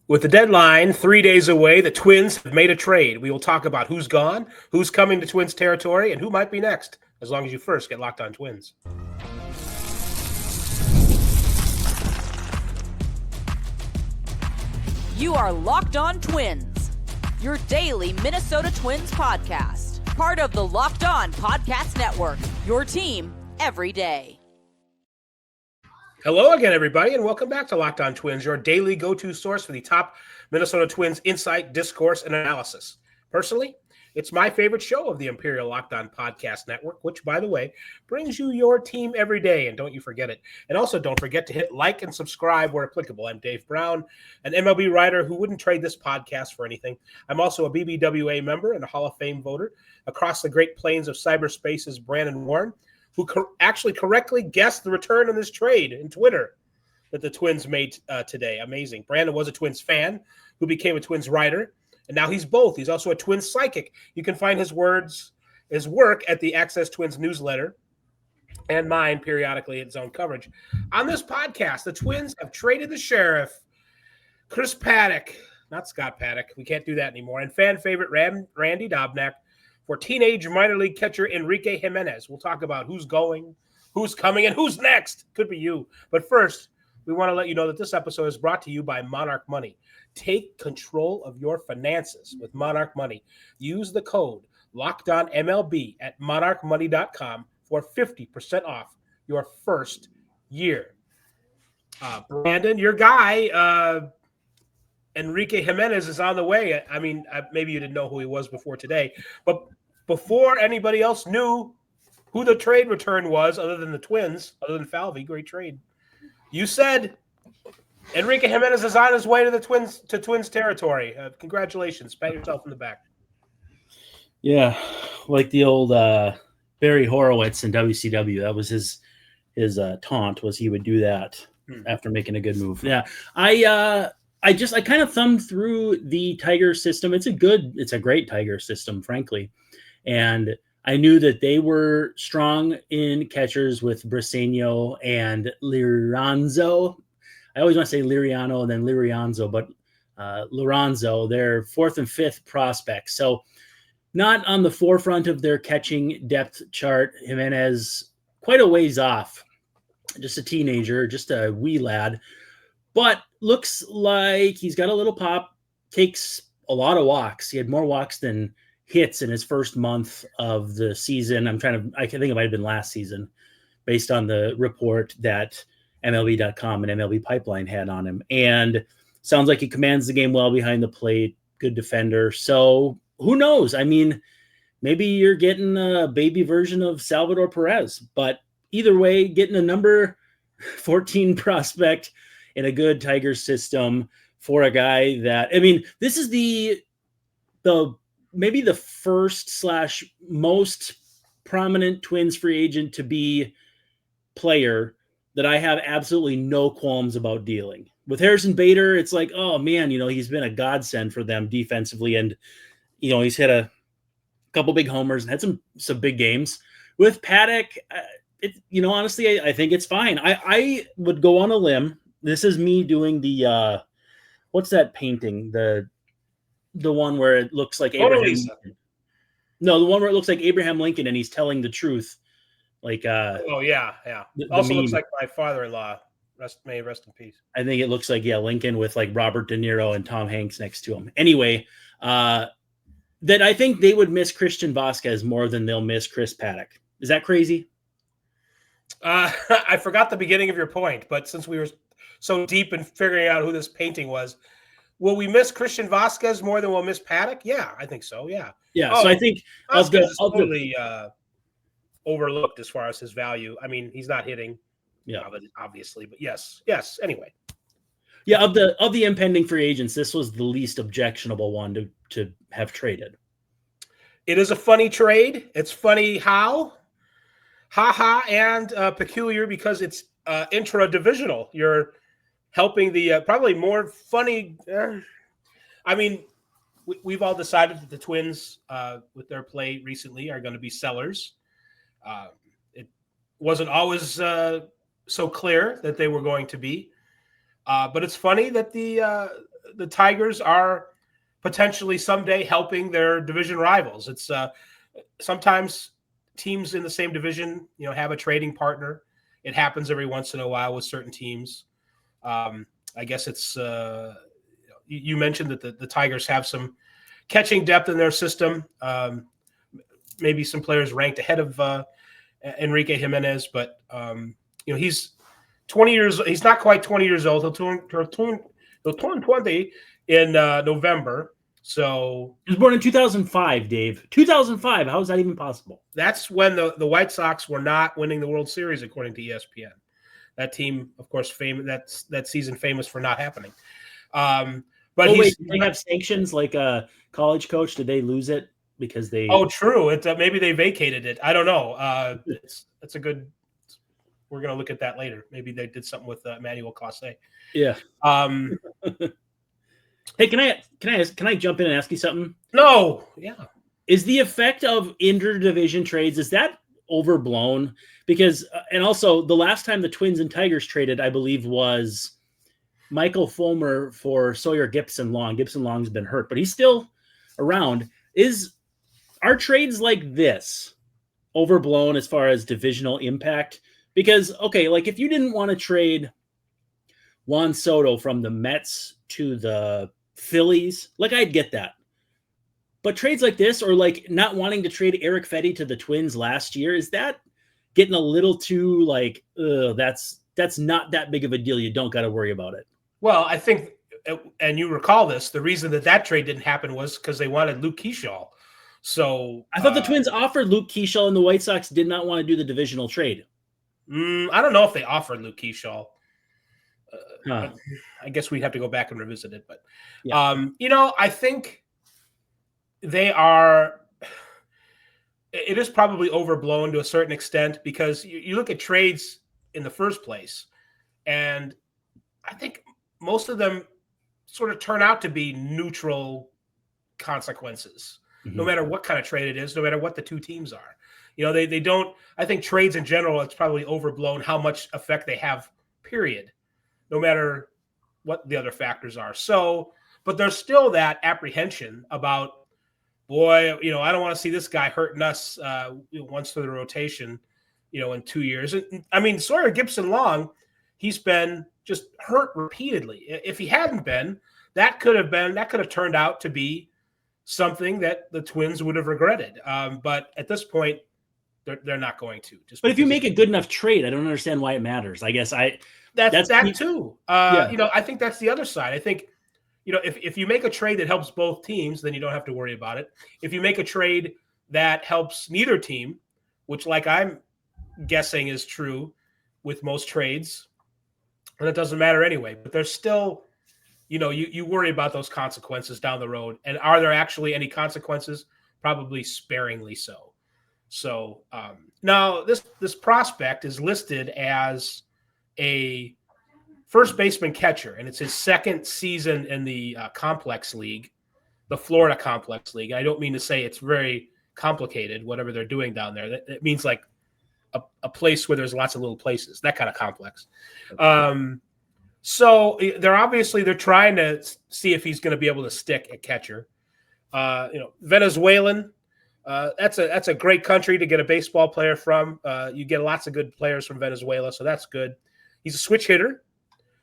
With the deadline 3 days away, the Twins have made a trade. We will talk about who's gone, who's coming to Twins territory, and who might be next, as long as you first get Locked On Twins. You are Locked On Twins, your daily Minnesota Twins podcast. Part of the Locked On Podcast Network, your team every day. Hello again, everybody, and welcome back to Locked On Twins, your daily go-to source for the top Minnesota Twins insight, discourse, and analysis. Personally, it's my favorite show of the Imperial Locked On Podcast Network, which, by the way, brings you your team every day, and don't you forget it. And also, don't forget to hit like and subscribe where applicable. I'm Dave Brown, an MLB writer who wouldn't trade this podcast for anything. I'm also a BBWA member and a Hall of Fame voter. Across the Great Plains of cyberspace is Brandon Warne, who actually correctly guessed the return on this trade in Twitter that the Twins made today. Amazing. Brandon was a Twins fan who became a Twins writer, and now he's both. He's also a Twins psychic. You can find his work at the Access Twins newsletter and mine periodically at Zone Coverage. On this podcast, the Twins have traded the sheriff, Chris Paddack, not Scott Paddock, we can't do that anymore, and fan favorite Randy Dobnak, for teenage minor league catcher Enrique Jimenez. We'll talk about who's going, who's coming, and who's next. Could be you. But first, we want to let you know that this episode is brought to you by Monarch Money. Take control of your finances with Monarch Money. Use the code LOCKEDONMLB at monarchmoney.com for 50% off your first year. Brandon, your guy, Enrique Jimenez, is on the way. I mean, maybe you didn't know who he was before today, but before anybody else knew who the trade return was, other than the Twins, other than Falvey, great trade, you said Enrique Jimenez is on his way to the Twins territory. Congratulations. Pat yourself in the back. Yeah, like the old Barry Horowitz in WCW. That was his taunt, was he would do that after making a good move. Yeah, I kind of thumbed through the Tiger system. It's a great Tiger system, frankly. And I knew that they were strong in catchers with Briseño and Liranzo. I always want to say Liriano and then Lirianzo, but Liranzo, they're fourth and fifth prospects. So not on the forefront of their catching depth chart. Jimenez, quite a ways off. Just a teenager, just a wee lad. But looks like he's got a little pop, takes a lot of walks. He had more walks than hits in his first month of the season. I think it might have been last season, based on the report that MLB.com and MLB Pipeline had on him. And sounds like he commands the game well behind the plate, good defender. So who knows? I mean, maybe you're getting a baby version of Salvador Perez. But either way, getting a number 14 prospect in a good Tiger system for a guy that, I mean, this is the maybe the first / most prominent Twins free agent to be player that I have absolutely no qualms about dealing. With Harrison Bader, it's like, oh man, he's been a godsend for them defensively, and he's hit a couple big homers and had some big games. With Paddack, honestly, I think it's fine. I would go on a limb. This is me doing the what's that painting? The one where it looks like Abraham Lincoln. No, the one where it looks like Abraham Lincoln and he's telling the truth. Like oh yeah. Also looks like my father-in-law. May rest in peace. I think it looks like Lincoln with like Robert De Niro and Tom Hanks next to him. Anyway, that I think they would miss Christian Vasquez more than they'll miss Chris Paddack. Is that crazy? I forgot the beginning of your point, but since we were so deep in figuring out who this painting was, will we miss Christian Vasquez more than we'll miss Paddack? Yeah, I think so. Yeah. So I think Vasquez is totally overlooked as far as his value. I mean, he's not hitting, obviously, but yes. Anyway. Yeah, of the impending free agents, this was the least objectionable one to have traded. It is a funny trade. It's funny how, and peculiar because it's intra-divisional. You're helping the probably more funny. I mean, we've all decided that the Twins, with their play recently, are going to be sellers. It wasn't always so clear that they were going to be. But it's funny that the Tigers are potentially someday helping their division rivals. It's sometimes teams in the same division, have a trading partner. It happens every once in a while with certain teams. I guess it's you mentioned that the Tigers have some catching depth in their system. Maybe some players ranked ahead of Enrique Jimenez, but he's 20 years. He's not quite 20 years old. He'll turn 20 in November. So he was born in 2005, Dave. 2005. How is that even possible? That's when the White Sox were not winning the World Series, according to ESPN. That team, of course, famous that season famous for not happening. But wait, they have sanctions like a college coach. Did they lose it because they? Oh, true. Maybe they vacated it. I don't know. It's a good. We're gonna look at that later. Maybe they did something with Manuel Clase. Yeah. Hey, can I jump in and ask you something? No. Yeah. Is the effect of interdivision trades, is that overblown? Because and also the last time the Twins and Tigers traded, I believe, was Michael Fulmer for Sawyer Gibson-Long. Gibson-Long's been hurt, but he's still around. Are trades like this overblown as far as divisional impact? Because, okay, like if you didn't want to trade Juan Soto from the Mets to the Phillies, like I'd get that. But trades like this, or like not wanting to trade Eric Fetty to the Twins last year, is that getting a little too like, that's not that big of a deal. You don't got to worry about it. Well, I think, and you recall this, the reason that trade didn't happen was because they wanted Luke Keyshaw. So I thought the Twins offered Luke Keyshaw and the White Sox did not want to do the divisional trade. I don't know if they offered Luke Keyshaw. I guess we'd have to go back and revisit it. But, yeah. I think they are – it is probably overblown to a certain extent because you look at trades in the first place, and I think most of them sort of turn out to be neutral consequences, no matter what kind of trade it is, no matter what the two teams are. They don't – I think trades in general, it's probably overblown how much effect they have, period, no matter what the other factors are. So, but there's still that apprehension about, boy, I don't want to see this guy hurting us once through the rotation, in 2 years. I mean, Sawyer Gibson-Long, he's been just hurt repeatedly. If he hadn't been, that could have turned out to be something that the Twins would have regretted. But at this point, they're not going to. But if you make a good enough trade, I don't understand why it matters. I guess that's that too. I think that's the other side. I think, if you make a trade that helps both teams, then you don't have to worry about it. If you make a trade that helps neither team, which like I'm guessing is true with most trades, and it doesn't matter anyway, but there's still, you worry about those consequences down the road. And are there actually any consequences? Probably sparingly so. So now this prospect is listed as a first baseman catcher, and it's his second season in the complex league, the Florida complex league. And I don't mean to say it's very complicated, whatever they're doing down there. That means like a place where there's lots of little places, that kind of complex. So they're trying to see if he's going to be able to stick at catcher. Venezuelan. That's a great country to get a baseball player from. You get lots of good players from Venezuela, so that's good. He's a switch hitter,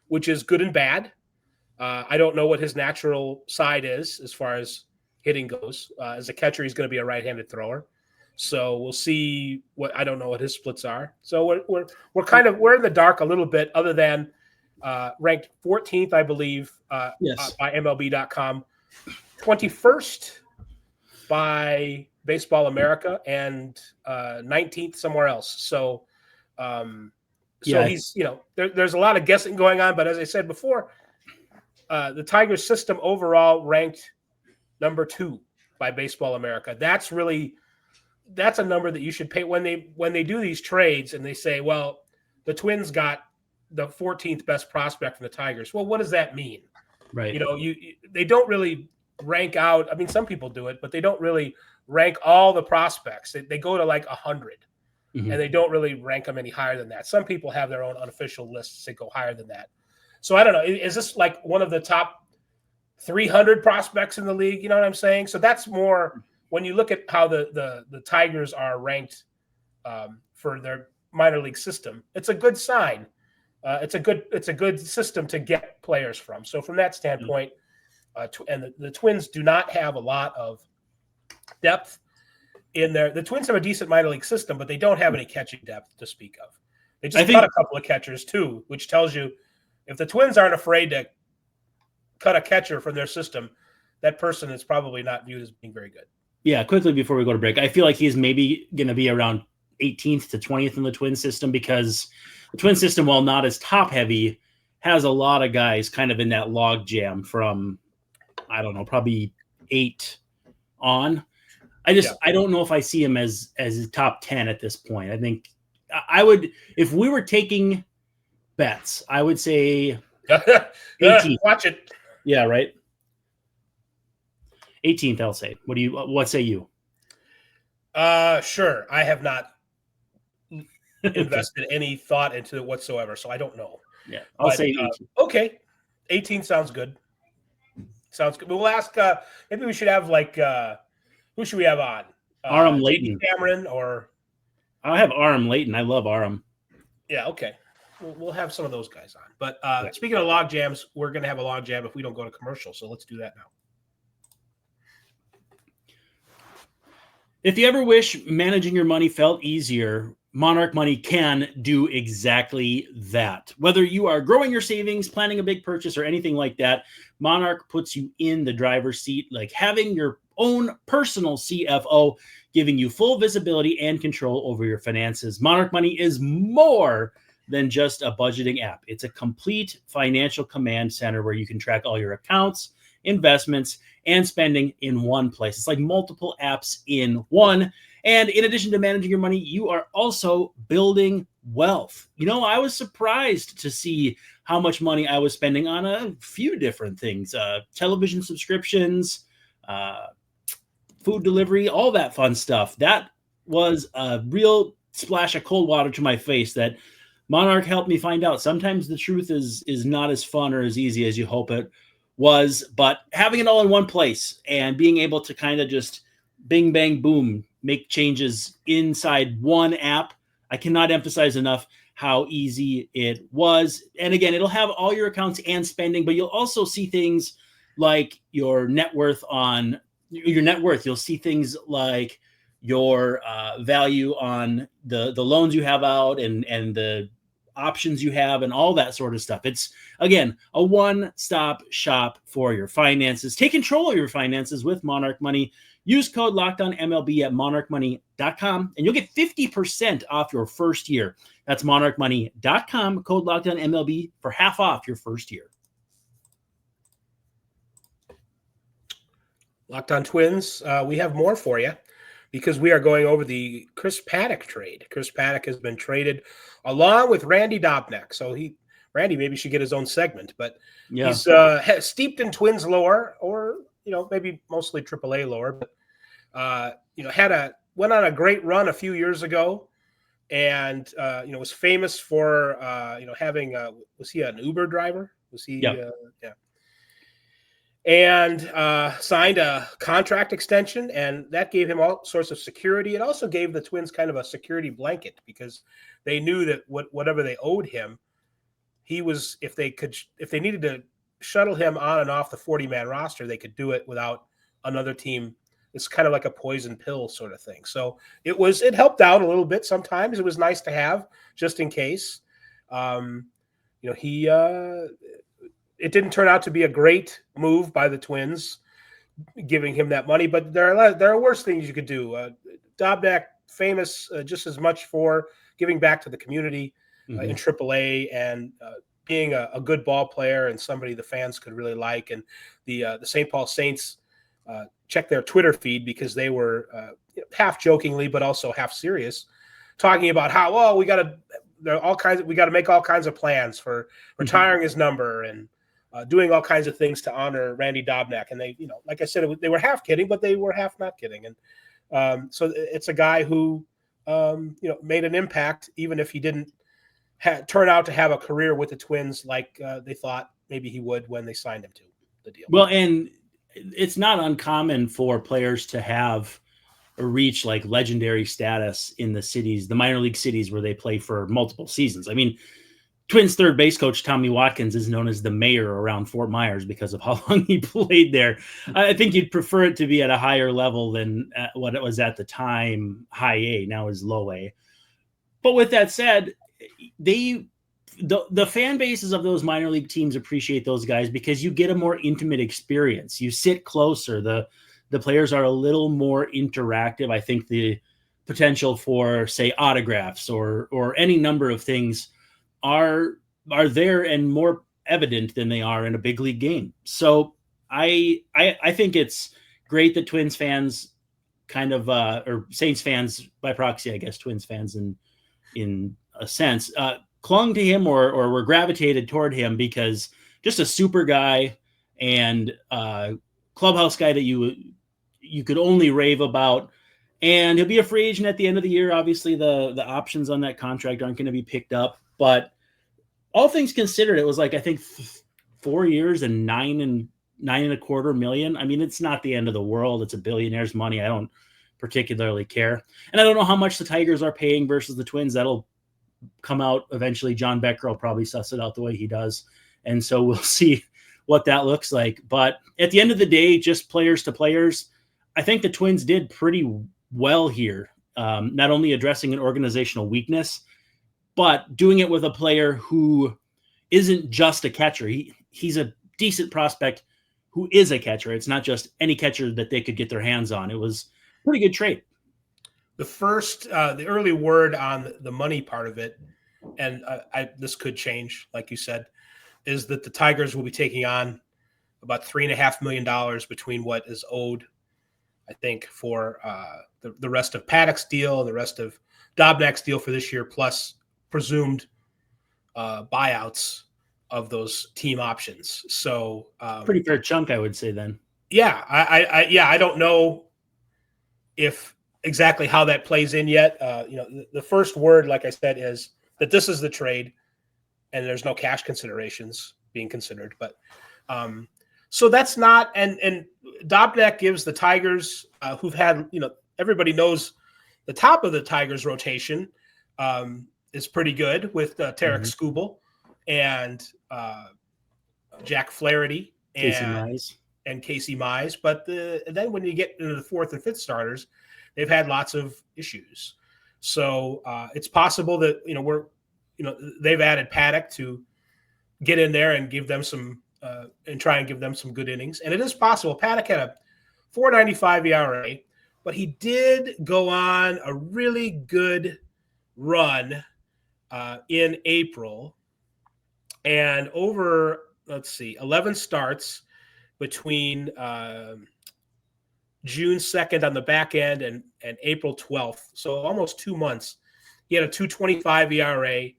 which is good and bad. I don't know what his natural side is as far as hitting goes. As a catcher, he's going to be a right-handed thrower. So we'll see I don't know what his splits are. So we're in the dark a little bit, other than ranked 14th, I believe, by MLB.com, 21st by Baseball America, and 19th somewhere else. So he's, there's a lot of guessing going on, but as I said before, the Tigers system overall ranked number 2 by Baseball America. That's a number that you should pay when they do these trades and they say, well, the Twins got the 14th best prospect from the Tigers. Well, what does that mean? Right. They don't really rank out. I mean, some people do it, but they don't really rank all the prospects. They go to like 100, and they don't really rank them any higher than that. Some people have their own unofficial lists that go higher than that. So I don't know. Is this like one of the top 300 prospects in the league. You know what I'm saying? So that's more when you look at how the Tigers are ranked for their minor league system. It's a good sign. It's a good system to get players from. So from that standpoint, and the Twins do not have a lot of depth in there. The Twins have a decent minor league system, but they don't have any catching depth to speak of. They just cut a couple of catchers too, which tells you if the Twins aren't afraid to cut a catcher from their system, that person is probably not viewed as being very good. Yeah, quickly before we go to break, I feel like he's maybe going to be around 18th to 20th in the Twin system because the Twin system, while not as top heavy, has a lot of guys kind of in that log jam from, I don't know, probably 8 on. I don't know if I see him as top 10 at this point. I think I would, if we were taking bets, I would say 18th. Watch it. Yeah, right. 18th, I'll say. What say you? Sure. I have not invested any thought into it whatsoever, so I don't know. Yeah, I'll say 18. Okay. 18 sounds good. Sounds good. But we'll ask, maybe we should have who should we have on? Aram Layton. Cameron or? I'll have Aram Layton. I love Aram. Yeah, okay. We'll have some of those guys on. But speaking of log jams, we're going to have a log jam if we don't go to commercial. So let's do that now. If you ever wish managing your money felt easier, Monarch Money can do exactly that. Whether you are growing your savings, planning a big purchase, or anything like that, Monarch puts you in the driver's seat, like having your own personal CFO, giving you full visibility and control over your finances. Monarch Money is more than just a budgeting app. It's a complete financial command center where you can track all your accounts, investments, and spending in one place. It's like multiple apps in one. And in addition to managing your money, you are also building wealth. You know, I was surprised to see how much money I was spending on a few different things, television subscriptions, food delivery, all that fun stuff. That was a real splash of cold water to my face that Monarch helped me find out. Sometimes the truth is not as fun or as easy as you hope it was, but having it all in one place and being able to kind of just bing, bang, boom, make changes inside one app. I cannot emphasize enough how easy it was. And again, it'll have all your accounts and spending, but you'll also see things like your net worth. You'll see things like your value on the loans you have out and the options you have and all that sort of stuff. It's, again, a one-stop shop for your finances. Take control of your finances with Monarch Money. Use code LOCKEDONMLB at monarchmoney.com and you'll get 50% off your first year. That's monarchmoney.com, code LOCKEDONMLB for half off your first year. Locked On Twins, we have more for you because we are going over the Chris Paddack trade. Chris Paddack has been traded along with Randy Dobnak. So Randy maybe should get his own segment, but he's steeped in Twins lore, or maybe mostly AAA lore. But went on a great run a few years ago, and was famous for having was he an Uber driver? Was he? Yeah. And signed a contract extension, and that gave him all sorts of security. It also gave the Twins kind of a security blanket because they knew that whatever they owed him, he was, if they needed to shuttle him on and off the 40-man roster, they could do it without another team. It's kind of like a poison pill sort of thing. So it helped out a little bit. Sometimes it was nice to have just in case. It didn't turn out to be a great move by the Twins, giving him that money, but there are worse things you could do. Dobnak, famous just as much for giving back to the community in AAA and being a good ball player and somebody the fans could really like. And the St. Paul Saints checked their Twitter feed because they were half jokingly but also half serious, talking about how we got to make all kinds of plans for retiring his number and doing all kinds of things to honor Randy Dobnak. And they, like I said, they were half kidding, but they were half not kidding. And so it's a guy who, made an impact, even if he didn't turn out to have a career with the Twins like they thought maybe he would when they signed him to. the deal. Well, and it's not uncommon for players to have or reach like legendary status in the minor league cities where they play for multiple seasons. I mean, Twins third base coach Tommy Watkins is known as the mayor around Fort Myers because of how long he played there. I think you'd prefer it to be at a higher level than what it was at the time, high A, now is low A. But with that said, the fan bases of those minor league teams appreciate those guys because you get a more intimate experience. You sit closer. The players are a little more interactive. I think the potential for, say, autographs or any number of things are there and more evident than they are in a big league game. So I think it's great that Twins fans kind of or Saints fans by proxy, I guess, Twins fans in a sense, clung to him or were gravitated toward him because just a super guy and clubhouse guy that you could only rave about. And he'll be a free agent at the end of the year. Obviously, the options on that contract aren't going to be picked up. But all things considered, it was like, I think 4 years and $9.25 million. I mean, it's not the end of the world. It's a billionaire's money. I don't particularly care. And I don't know how much the Tigers are paying versus the Twins. That'll come out eventually. John Becker will probably suss it out the way he does. And so we'll see what that looks like. But at the end of the day, just players to players, I think the Twins did pretty well here. Not only addressing an organizational weakness, but doing it with a player who isn't just a catcher. He's a decent prospect who is a catcher. It's not just any catcher that they could get their hands on. It was a pretty good trade. The early word on the money part of it, and this could change, like you said, is that the Tigers will be taking on about $3.5 million between what is owed, I think, for the rest of Paddack's deal, the rest of Dobnak's deal for this year, plus presumed buyouts of those team options. So pretty fair chunk, I would say then. Yeah, I don't know if exactly how that plays in yet. The first word, like I said, is that this is the trade and there's no cash considerations being considered. But so that's not, and Dobnak gives the Tigers, who've had, everybody knows the top of the Tigers rotation is pretty good with Tarek Skubal and Jack Flaherty and Casey Mize. But then when you get into the fourth and fifth starters, they've had lots of issues. So it's possible that, they've added Paddack to get in there and give them some and try and give them some good innings. And it is possible. Paddack had a 4.95 ERA, but he did go on a really good run in April. And over, 11 starts between June 2nd on the back end and April 12th. So almost 2 months. He had a 2.25 ERA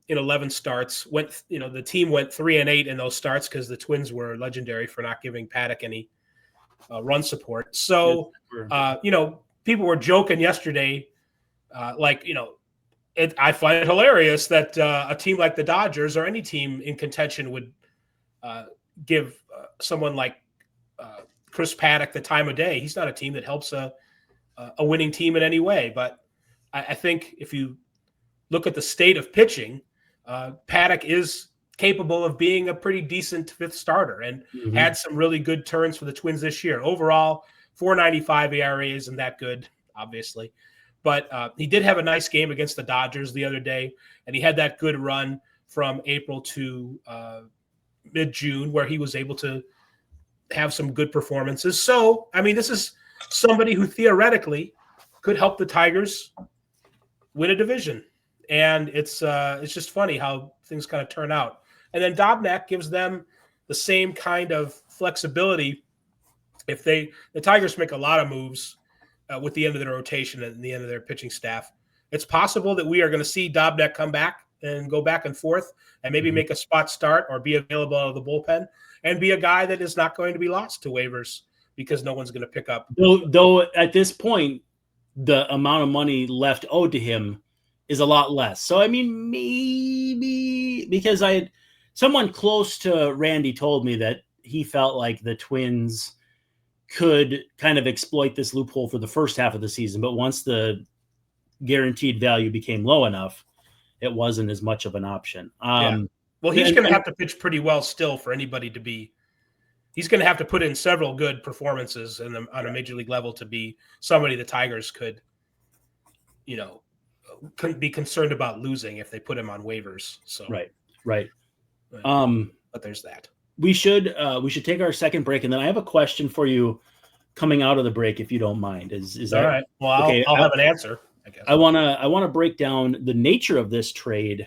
in 11 starts. The team went 3-8 in those starts because the Twins were legendary for not giving Paddack any run support. So, people were joking yesterday, I find it hilarious that a team like the Dodgers or any team in contention would give someone like Chris Paddack the time of day. He's not a team that helps a winning team in any way. But I think if you look at the state of pitching, Paddack is capable of being a pretty decent fifth starter and had some really good turns for the Twins this year. Overall, 4.95 ERA isn't that good, obviously. But he did have a nice game against the Dodgers the other day, and he had that good run from April to mid-June where he was able to have some good performances. So, this is somebody who theoretically could help the Tigers win a division. And it's just funny how things kind of turn out. And then Dobnak gives them the same kind of flexibility. If the Tigers make a lot of moves with the end of their rotation and the end of their pitching staff, it's possible that we are going to see Dobnak come back and go back and forth and maybe make a spot start or be available out of the bullpen and be a guy that is not going to be lost to waivers because no one's going to pick up. Though at this point, the amount of money left owed to him is a lot less. So, maybe because I had someone close to Randy told me that he felt like the Twins could kind of exploit this loophole for the first half of the season, but once the guaranteed value became low enough, it wasn't as much of an option. Well, he's going to have to pitch pretty well still for anybody to be. He's going to have to put in several good performances on a major league level to be somebody the Tigers could be concerned about losing if they put him on waivers. So right. But there's that. We should take our second break, and then I have a question for you coming out of the break, if you don't mind. Is that all right? Well, okay, I'll have an answer, I guess. I wanna break down the nature of this trade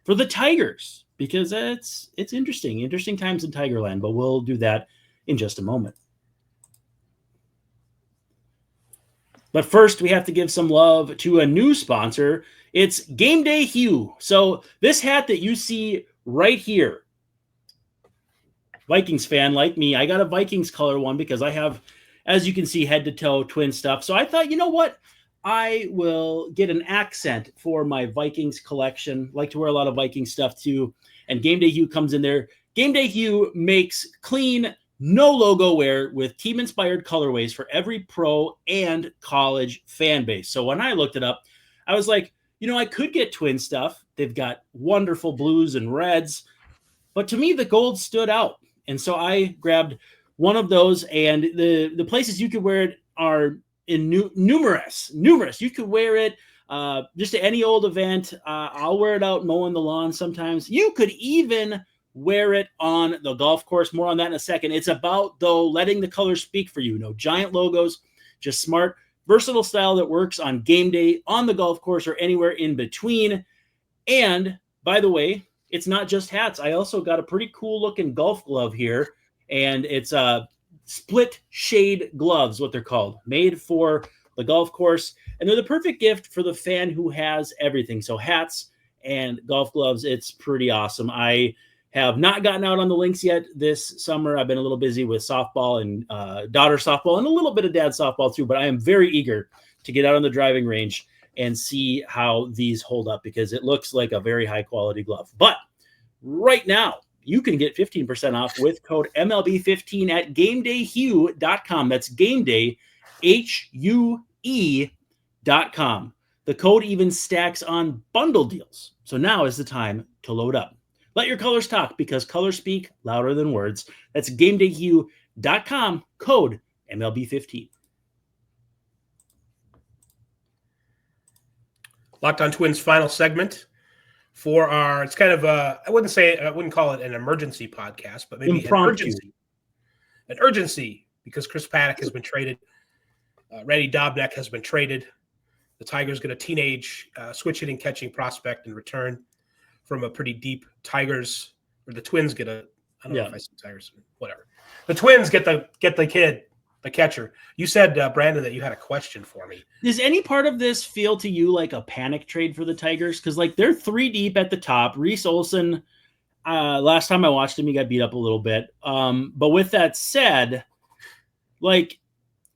for the Tigers, because it's interesting times in Tigerland, but we'll do that in just a moment. But first, we have to give some love to a new sponsor. It's Game Day Hue. So this hat that you see right here, Vikings fan like me, I got a Vikings color one because I have, as you can see, head to toe Twin stuff. So I thought, you know what? I will get an accent for my Vikings collection. Like to wear a lot of Viking stuff too. And Game Day Hue comes in there. Game Day Hue makes clean, no logo wear with team-inspired colorways for every pro and college fan base. So when I looked it up, I was like, I could get Twin stuff. They've got wonderful blues and reds. But to me, the gold stood out. And so I grabbed one of those, and the places you could wear it are in numerous. You could wear it just to any old event. I'll wear it out mowing the lawn sometimes. You could even wear it on the golf course. More on that in a second. It's about, though, letting the colors speak for you. No giant logos, just smart, versatile style that works on game day, on the golf course, or anywhere in between. And by the way, it's not just hats. I also got a pretty cool looking golf glove here, and it's split shade gloves, what they're called, made for the golf course. And they're the perfect gift for the fan who has everything. So hats and golf gloves, it's pretty awesome. I have not gotten out on the links yet this summer. I've been a little busy with softball and daughter softball and a little bit of dad softball too, but I am very eager to get out on the driving range and see how these hold up, because it looks like a very high quality glove. But right now, you can get 15% off with code MLB15 at GameDayHue.com. That's GameDay, HUE.com. The code even stacks on bundle deals. So now is the time to load up. Let your colors talk, because colors speak louder than words. That's GameDayHue.com, code MLB15. Locked On Twins final segment for our, it's kind of I wouldn't call it an emergency podcast, but maybe an urgency, because Chris Paddack has been traded. Randy Dobnak has been traded. The Tigers get a teenage switch hitting catching prospect in return from a pretty deep Tigers, or the Twins get I don't know if I said Tigers, whatever. The Twins get the kid, the catcher. You said, Brandon, that you had a question for me. Does any part of this feel to you like a panic trade for the Tigers? Because they're 3 deep at the top. Reese Olson, last time I watched him, he got beat up a little bit. But with that said,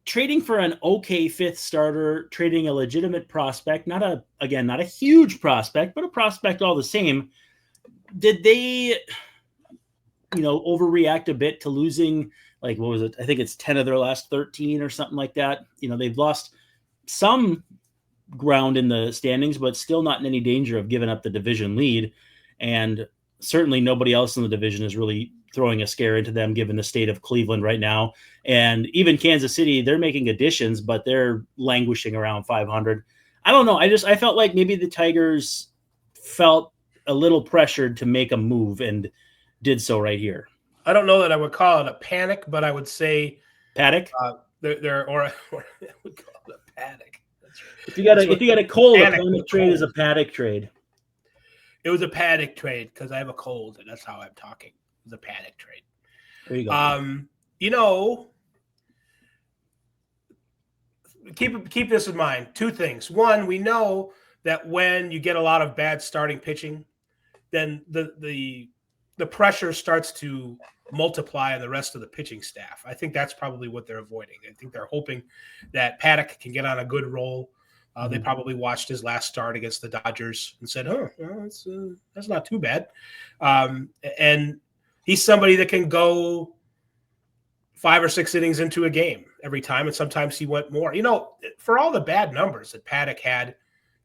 trading for an okay 5th starter, trading a legitimate prospect, not a huge prospect, but a prospect all the same. Did they, overreact a bit to losing, what was it? I think it's 10 of their last 13 or something like that. They've lost some ground in the standings, but still not in any danger of giving up the division lead. And certainly nobody else in the division is really throwing a scare into them, given the state of Cleveland right now. And even Kansas City, they're making additions, but they're languishing around 500. I don't know. I felt like maybe the Tigers felt a little pressured to make a move and did so right here. I don't know that I would call it a panic, but I would say Paddack. I would call it a Paddack. That's right. If you got a cold, a panic trade is a Paddack trade. It was a Paddack trade because I have a cold, and that's how I'm talking. It was a Paddack trade. There you go. Keep this in mind. 2 things. One, we know that when you get a lot of bad starting pitching, then the pressure starts to multiply on the rest of the pitching staff. I think that's probably what they're avoiding. I think they're hoping that Paddack can get on a good roll, They probably watched his last start against the Dodgers and said, "Oh, well, that's not too bad." And he's somebody that can go 5 or 6 innings into a game every time, and sometimes he went more. For all the bad numbers that Paddack had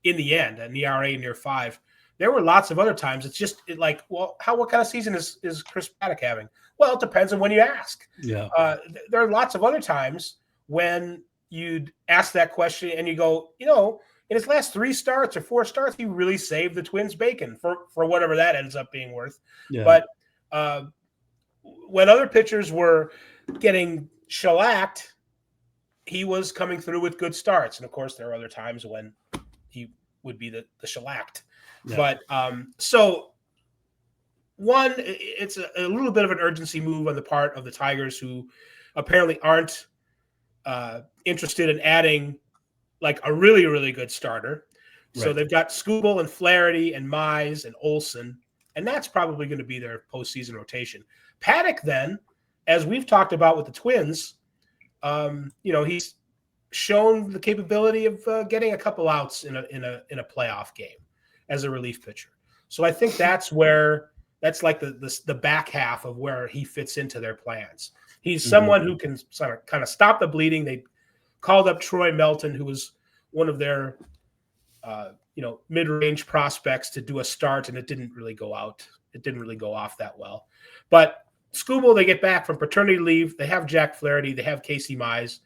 in the end, an ERA near 5, there were lots of other times. It's just what kind of season is Chris Paddack having? Well, it depends on when you ask. Yeah. There are lots of other times when you'd ask that question and you go, in his last 3 starts or 4 starts, he really saved the Twins bacon for whatever that ends up being worth. Yeah. But when other pitchers were getting shellacked, he was coming through with good starts. And of course, there are other times when he would be the shellacked. Yeah. But so one, it's a little bit of an urgency move on the part of the Tigers, who apparently aren't interested in adding like a really, really good starter. Right. So they've got Skubal and Flaherty and Mize and Olsen, and that's probably going to be their postseason rotation. Paddack, then, as we've talked about with the Twins, he's shown the capability of getting a couple outs in a playoff game as a relief pitcher. So I think that's like the back half of where he fits into their plans. He's someone who can kind of stop the bleeding. They called up Troy Melton, who was one of their mid-range prospects, to do a start, and it didn't really go out. It didn't really go off that well. But Skubal, they get back from paternity leave. They have Jack Flaherty. They have Casey Mize.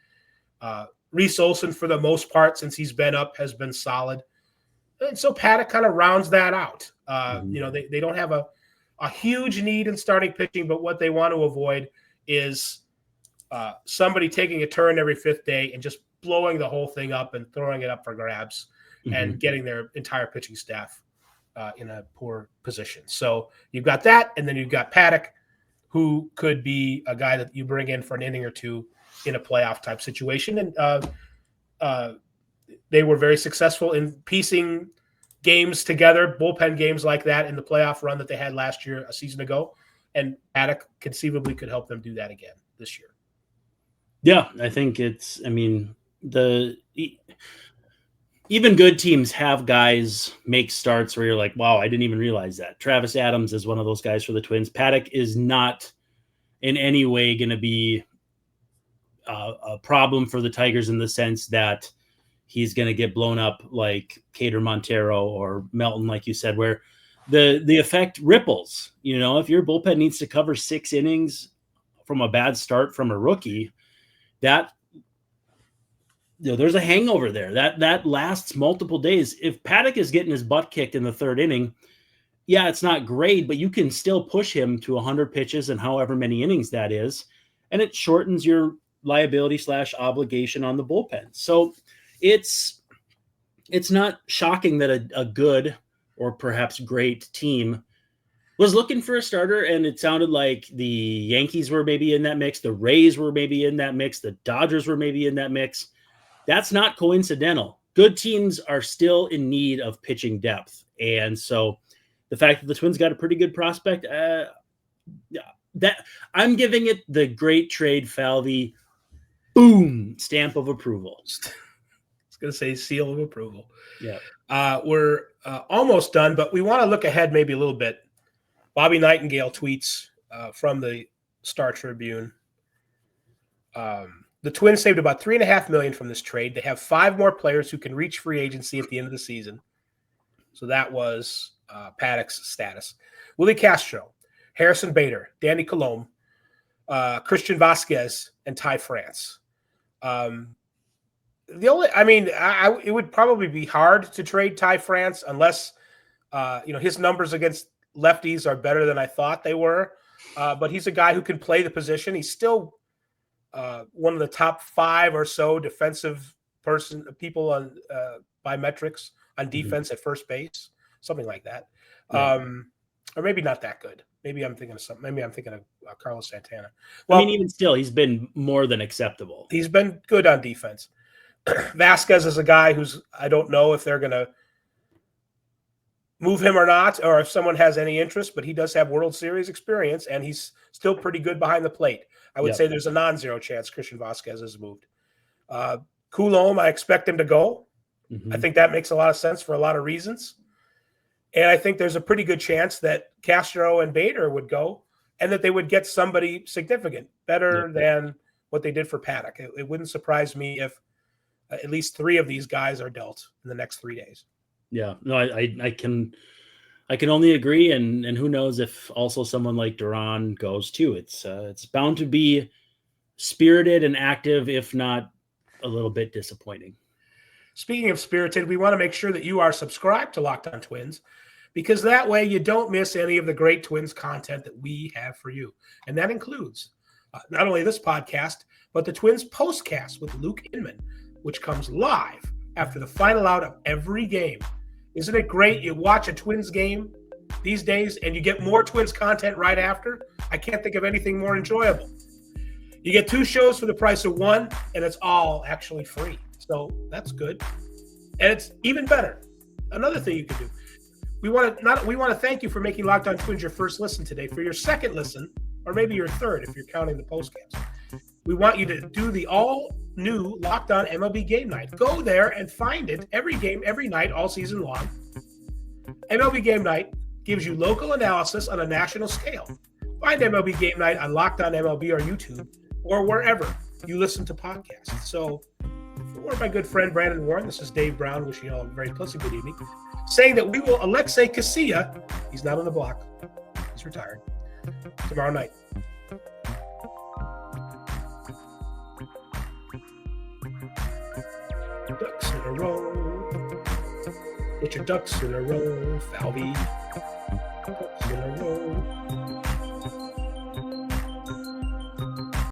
Reese Olson, for the most part, since he's been up, has been solid. And so Paddack kind of rounds that out. They don't have a huge need in starting pitching, but what they want to avoid is somebody taking a turn every 5th day and just blowing the whole thing up and throwing it up for grabs and getting their entire pitching staff in a poor position. So you've got that, and then you've got Paddack, who could be a guy that you bring in for an inning or two in a playoff type situation. And they were very successful in piecing games together, bullpen games like that in the playoff run that they had last year, a season ago. And Paddack conceivably could help them do that again this year. Yeah, I think even good teams have guys make starts where you're like, wow, I didn't even realize that. Travis Adams is one of those guys for the Twins. Paddack is not in any way going to be a problem for the Tigers in the sense that he's going to get blown up like Cater Montero or Melton, like you said, where the effect ripples. If your bullpen needs to cover 6 innings from a bad start from a rookie, that there's a hangover there that lasts multiple days. If Paddack is getting his butt kicked in the 3rd inning, yeah, it's not great, but you can still push him to 100 pitches and however many innings that is, and it shortens your liability / obligation on the bullpen. So it's not shocking that a good or perhaps great team was looking for a starter, and it sounded like the Yankees were maybe in that mix, the Rays were maybe in that mix, the Dodgers were maybe in that mix. That's not coincidental. Good teams are still in need of pitching depth, and so the fact that the Twins got a pretty good prospect, that I'm giving it the great trade Falvey boom stamp of approval. I was going to say seal of approval. Yeah, we're almost done, but we want to look ahead maybe a little bit. Bobby Nightingale tweets from the Star Tribune. The Twins saved about $3.5 million from this trade. They have 5 more players who can reach free agency at the end of the season. So that was Paddack's status. Willi Castro, Harrison Bader, Danny Coulombe, Christian Vasquez, and Ty France. It would probably be hard to trade Ty France unless his numbers against lefties are better than I thought they were. But he's a guy who can play the position. He's still one of the top 5 or so defensive people on by metrics on defense at first base, something like that. Yeah. Or maybe not that good. Maybe I'm thinking of something. Maybe I'm thinking of Carlos Santana. Well, even still, he's been more than acceptable. He's been good on defense. Vasquez is a guy who's, I don't know if they're going to move him or not, or if someone has any interest, but he does have World Series experience, and he's still pretty good behind the plate. I would say there's a non-zero chance Christian Vasquez is moved. Coulombe, I expect him to go. I think that makes a lot of sense for a lot of reasons. And I think there's a pretty good chance that Castro and Bader would go and that they would get somebody significant, better than what they did for Paddack. It wouldn't surprise me if at least 3 of these guys are dealt in the next 3 days. Yeah, no, I can only agree. And who knows if also someone like Duran goes too. It's bound to be spirited and active, if not a little bit disappointing. Speaking of spirited, we want to make sure that you are subscribed to Locked On Twins, because that way you don't miss any of the great Twins content that we have for you. And that includes not only this podcast, but the Twins postcast with Luke Inman, which comes live after the final out of every game. Isn't it great? You watch a Twins game these days and you get more Twins content right after. I can't think of anything more enjoyable. You get 2 shows for the price of 1, and it's all actually free. So that's good. And it's even better. Another thing you can do. We want to thank you for making Locked On Twins your first listen today. For your second listen, or maybe your third if you're counting the postcasts, we want you to do the all-new Locked On MLB Game Night. Go there and find it every game, every night, all season long. MLB Game Night gives you local analysis on a national scale. Find MLB Game Night on Locked On MLB or YouTube or wherever you listen to podcasts. So for my good friend Brandon Warne, this is Dave Brown wishing you all a very pleasant good evening, saying that we will Alexei Casilla, he's not on the block, he's retired, tomorrow night. Ducks in a row. Get your ducks in a row, Falvey. Ducks in a row.